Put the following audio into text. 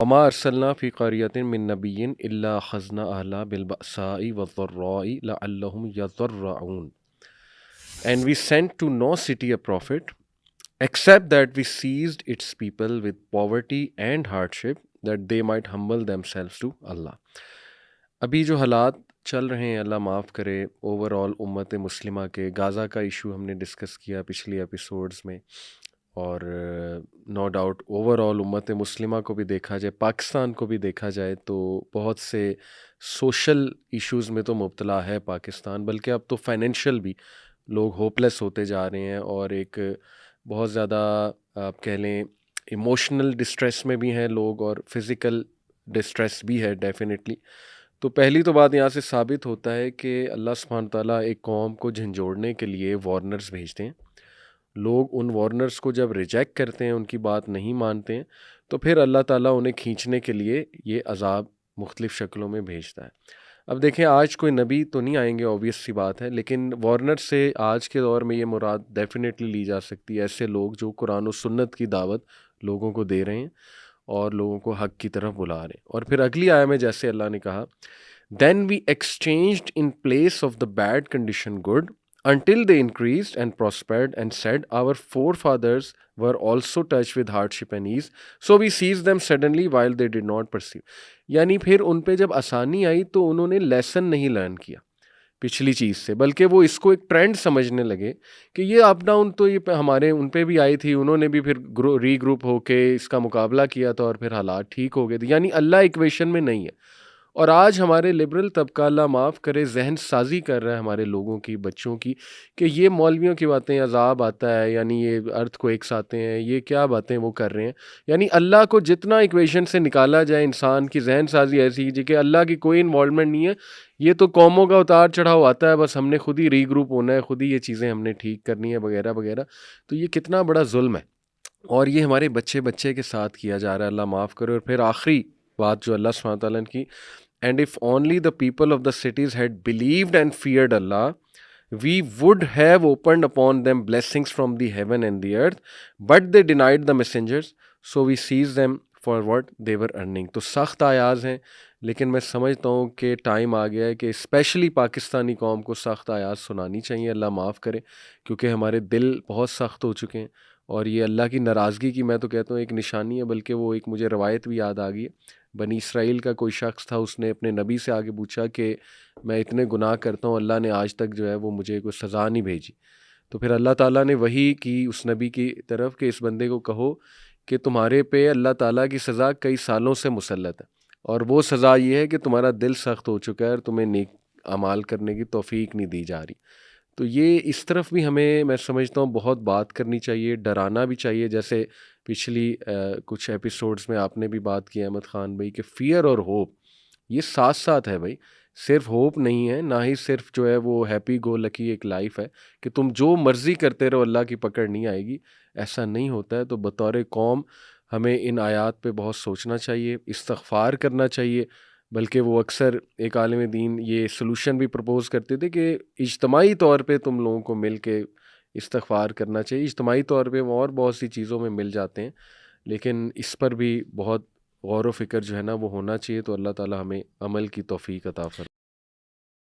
وما ارسلنا فی قریۃ من نبی الا اخذنا اہلها بالبأساء والضراء لعلهم یضرعون. And we sent to no city a prophet except that we seized its people with poverty and hardship that they might humble themselves to Allah. ابھی جو حالات چل رہے ہیں اللہ معاف کرے اوور آل امت مسلمہ کے، غازہ کا ایشو ہم نے ڈسکس کیا پچھلی ایپیسوڈز میں، اور نو ڈاؤٹ اوور آل امت مسلمہ کو بھی دیکھا جائے، پاکستان کو بھی دیکھا جائے تو بہت سے سوشل ایشوز میں تو مبتلا ہے پاکستان، بلکہ اب تو فائنینشیل بھی لوگ ہوپلیس ہوتے جا رہے ہیں، اور ایک بہت زیادہ آپ کہہ لیں ایموشنل ڈسٹریس میں بھی ہیں لوگ، اور فزیکل ڈسٹریس بھی ہے ڈیفینیٹلی. تو پہلی تو بات یہاں سے ثابت ہوتا ہے کہ اللہ سبحانہ تعالیٰ ایک قوم کو جھنجھوڑنے کے لیے وارنرز بھیجتے ہیں. لوگ ان وارنرز کو جب ریجیکٹ کرتے ہیں، ان کی بات نہیں مانتے ہیں، تو پھر اللہ تعالیٰ انہیں کھینچنے کے لیے یہ عذاب مختلف شکلوں میں بھیجتا ہے. اب دیکھیں آج کوئی نبی تو نہیں آئیں گے، اوبویس سی بات ہے، لیکن وارنر سے آج کے دور میں یہ مراد ڈیفینیٹلی لی جا سکتی ہے ایسے لوگ جو قرآن و سنت کی دعوت لوگوں کو دے رہے ہیں اور لوگوں کو حق کی طرف بلا رہے ہیں. اور پھر اگلی آیت میں جیسے اللہ نے کہا Then we exchanged in place of the bad condition good, until they increased and prospered and said, Our forefathers were also touched with hardship and ease, so we seized them suddenly while they did not perceive. یعنی پھر ان پہ جب آسانی آئی تو انہوں نے lesson نہیں learn کیا پچھلی چیز سے، بلکہ وہ اس کو ایک ٹرینڈ سمجھنے لگے کہ یہ اپ ڈاؤن تو یہ ہمارے ان پہ بھی آئی تھی، انہوں نے بھی پھر ری گروپ ہو کے اس کا مقابلہ کیا تھا اور پھر حالات ٹھیک ہو گئے تھے. یعنی اللہ ایکویشن میں نہیں ہے. اور آج ہمارے لبرل طبقہ اللہ معاف کرے ذہن سازی کر رہا ہے ہمارے لوگوں کی، بچوں کی، کہ یہ مولویوں کی باتیں، عذاب آتا ہے، یعنی یہ ارتھ کو ایکس آتے ہیں، یہ کیا باتیں وہ کر رہے ہیں. یعنی اللہ کو جتنا ایکویشن سے نکالا جائے، انسان کی ذہن سازی ایسی ہے کہ اللہ کی کوئی انوالومنٹ نہیں ہے، یہ تو قوموں کا اتار چڑھاؤ آتا ہے، بس ہم نے خود ہی ری گروپ ہونا ہے، خود ہی یہ چیزیں ہم نے ٹھیک کرنی ہے وغیرہ وغیرہ. تو یہ کتنا بڑا ظلم ہے، اور یہ ہمارے بچے کے ساتھ کیا جا رہا ہے، اللہ معاف کرے. اور پھر آخری بات جو اللہ سبحانہ تعالیٰ نے کی، And if only the people of the cities had believed and feared Allah, we would have opened upon them blessings from the heaven and the earth, but they denied the messengers, so we seized them for what they were earning. تو سخت آیاز ہیں، لیکن میں سمجھتا ہوں کہ time آ گیا ہے کہ اسپیشلی پاکستانی قوم کو سخت آیاز سنانی چاہیے، اللہ معاف کرے، کیونکہ ہمارے دل بہت سخت ہو چکے ہیں، اور یہ اللہ کی ناراضگی کی میں تو کہتا ہوں ایک نشانی ہے. بلکہ وہ ایک مجھے روایت بھی یاد آ گئی ہے، بنی اسرائیل کا کوئی شخص تھا، اس نے اپنے نبی سے آگے پوچھا کہ میں اتنے گناہ کرتا ہوں، اللہ نے آج تک جو ہے وہ مجھے کوئی سزا نہیں بھیجی. تو پھر اللہ تعالیٰ نے وحی کی اس نبی کی طرف کہ اس بندے کو کہو کہ تمہارے پہ اللہ تعالیٰ کی سزا کئی سالوں سے مسلط ہے، اور وہ سزا یہ ہے کہ تمہارا دل سخت ہو چکا ہے اور تمہیں نیک اعمال کرنے کی توفیق نہیں دی جا رہی. تو یہ اس طرف بھی ہمیں میں سمجھتا ہوں بہت بات کرنی چاہیے، ڈرانا بھی چاہیے. جیسے پچھلی کچھ ایپیسوڈز میں آپ نے بھی بات کی احمد خان بھائی کہ فیئر اور ہوپ یہ ساتھ ساتھ ہے بھائی، صرف ہوپ نہیں ہے، نہ ہی صرف جو ہے وہ ہیپی گو لکی ایک لائف ہے کہ تم جو مرضی کرتے رہو اللہ کی پکڑ نہیں آئے گی، ایسا نہیں ہوتا ہے. تو بطور قوم ہمیں ان آیات پہ بہت سوچنا چاہیے، استغفار کرنا چاہیے. بلکہ وہ اکثر ایک عالم دین یہ سلوشن بھی پرپوز کرتے تھے کہ اجتماعی طور پہ تم لوگوں کو مل کے استغفار کرنا چاہیے. اجتماعی طور پہ وہ اور بہت سی چیزوں میں مل جاتے ہیں، لیکن اس پر بھی بہت غور و فکر جو ہے نا وہ ہونا چاہیے. تو اللہ تعالی ہمیں عمل کی توفیق عطا فرمائے.